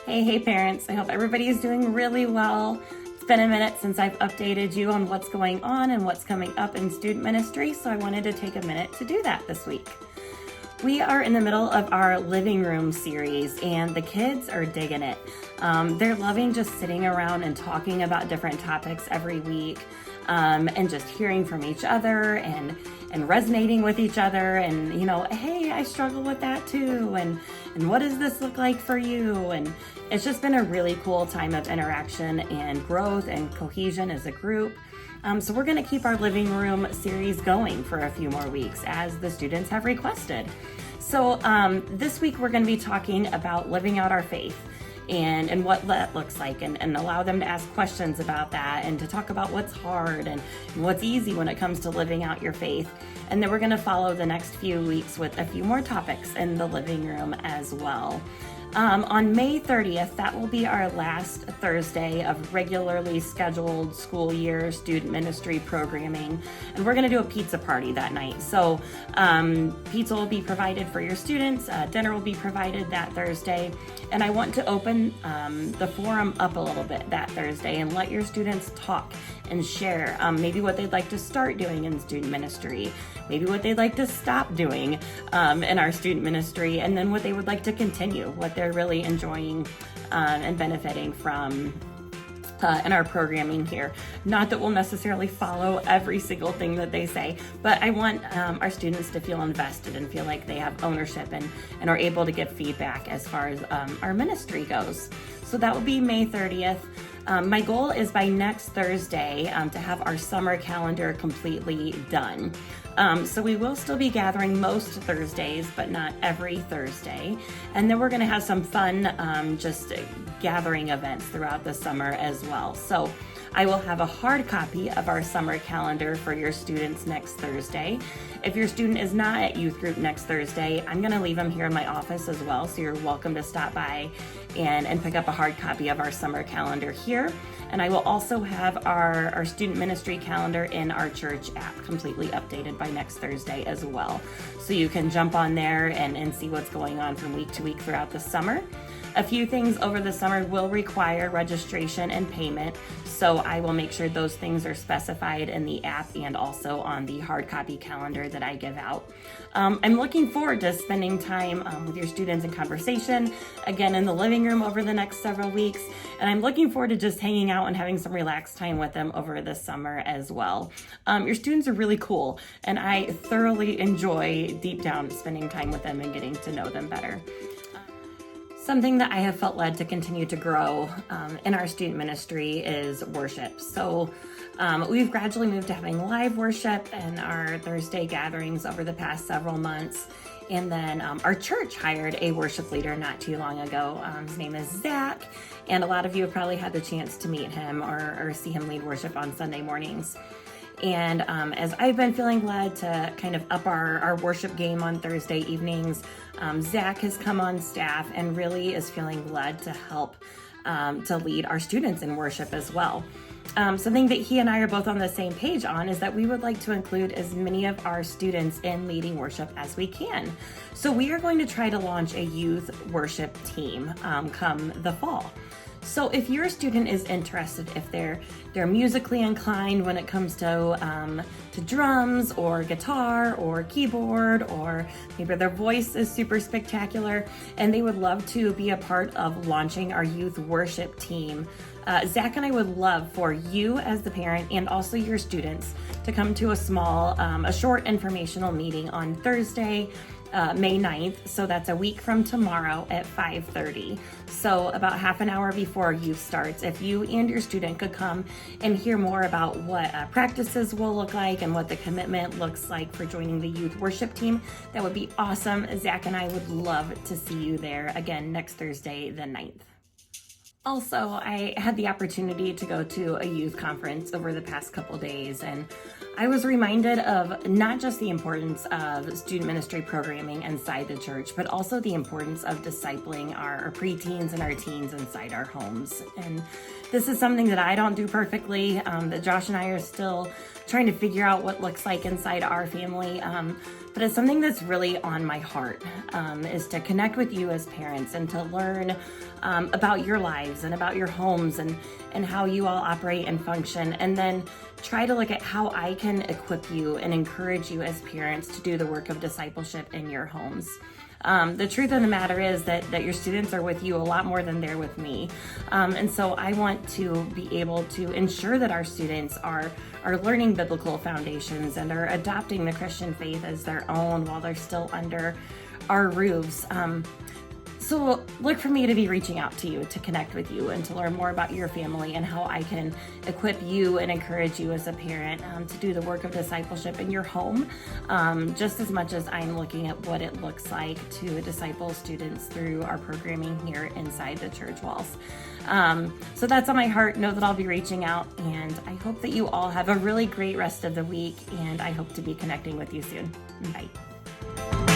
Hey parents, I hope everybody is doing really well. It's been a minute since I've updated you on what's going on and what's coming up in student ministry, so I wanted to take a minute to do that this week. We are in the middle of our living room series and the kids are digging it. They're loving just sitting around and talking about different topics every week, and just hearing from each other and resonating with each other and, hey, I struggle with that too. And what does this look like for you? And it's just been a really cool time of interaction and growth and cohesion as a group. So we're going to keep our living room series going for a few more weeks as the students have requested. So this week we're going to be talking about living out our faith and what that looks like, and allow them to ask questions about that and to talk about what's hard and what's easy when it comes to living out your faith. And then we're going to follow the next few weeks with a few more topics in the living room as well. On May 30th, that will be our last Thursday of regularly scheduled school year student ministry programming, and we're going to do a pizza party that night. So pizza will be provided for your students, dinner will be provided that Thursday, and I want to open the forum up a little bit that Thursday and let your students talk and share maybe what they'd like to start doing in student ministry, maybe what they'd like to stop doing in our student ministry, and then what they would like to continue, what they're really enjoying and benefiting from in our programming here. Not that we'll necessarily follow every single thing that they say, but I want our students to feel invested and feel like they have ownership and are able to give feedback as far as our ministry goes. So that will be May 30th. My goal is by next Thursday to have our summer calendar completely done. So we will still be gathering most Thursdays, but not every Thursday. And then we're going to have some fun just gathering events throughout the summer as well. So I will have a hard copy of our summer calendar for your students next Thursday. If your student is not at youth group next Thursday, I'm going to leave them here in my office as well, so you're welcome to stop by and pick up a hard copy of our summer calendar here. And I will also have our student ministry calendar in our church app completely updated by next Thursday as well. So you can jump on there and see what's going on from week to week throughout the summer. A few things over the summer will require registration and payment, so I will make sure those things are specified in the app and also on the hard copy calendar that I give out. I'm looking forward to spending time with your students in conversation, again in the living room over the next several weeks, and I'm looking forward to just hanging out and having some relaxed time with them over the summer as well. Your students are really cool, and I thoroughly enjoy deep down spending time with them and getting to know them better. Something that I have felt led to continue to grow in our student ministry is worship. So we've gradually moved to having live worship in our Thursday gatherings over the past several months. And then our church hired a worship leader not too long ago. His name is Zach, and a lot of you have probably had the chance to meet him or see him lead worship on Sunday mornings. And as I've been feeling led to kind of up our worship game on Thursday evenings, Zach has come on staff and really is feeling led to help to lead our students in worship as well. Something that he and I are both on the same page on is that we would like to include as many of our students in leading worship as we can. So we are going to try to launch a youth worship team come the fall. So if your student is interested, if they're musically inclined when it comes to drums or guitar or keyboard, or maybe their voice is super spectacular and they would love to be a part of launching our youth worship team, Zach and I would love for you as the parent and also your students to come to a short informational meeting on Thursday, May 9th. So that's a week from tomorrow at 5:30. So about half an hour before youth starts, if you and your student could come and hear more about what practices will look like and what the commitment looks like for joining the youth worship team, that would be awesome. Zach and I would love to see you there again next Thursday, the 9th. Also, I had the opportunity to go to a youth conference over the past couple days, and I was reminded of not just the importance of student ministry programming inside the church, but also the importance of discipling our preteens and our teens inside our homes. And this is something that I don't do perfectly, that Josh and I are still trying to figure out what looks like inside our family. but it's something that's really on my heart, is to connect with you as parents and to learn about your lives and about your homes and how you all operate and function, and then try to look at how I can equip you and encourage you as parents to do the work of discipleship in your homes. The truth of the matter is that your students are with you a lot more than they're with me. And so I want to be able to ensure that our students are learning biblical foundations and are adopting the Christian faith as their own while they're still under our roofs. So look for me to be reaching out to you, to connect with you, and to learn more about your family and how I can equip you and encourage you as a parent to do the work of discipleship in your home, just as much as I'm looking at what it looks like to disciple students through our programming here inside the church walls. So that's on my heart. Know that I'll be reaching out, and I hope that you all have a really great rest of the week, and I hope to be connecting with you soon. Bye.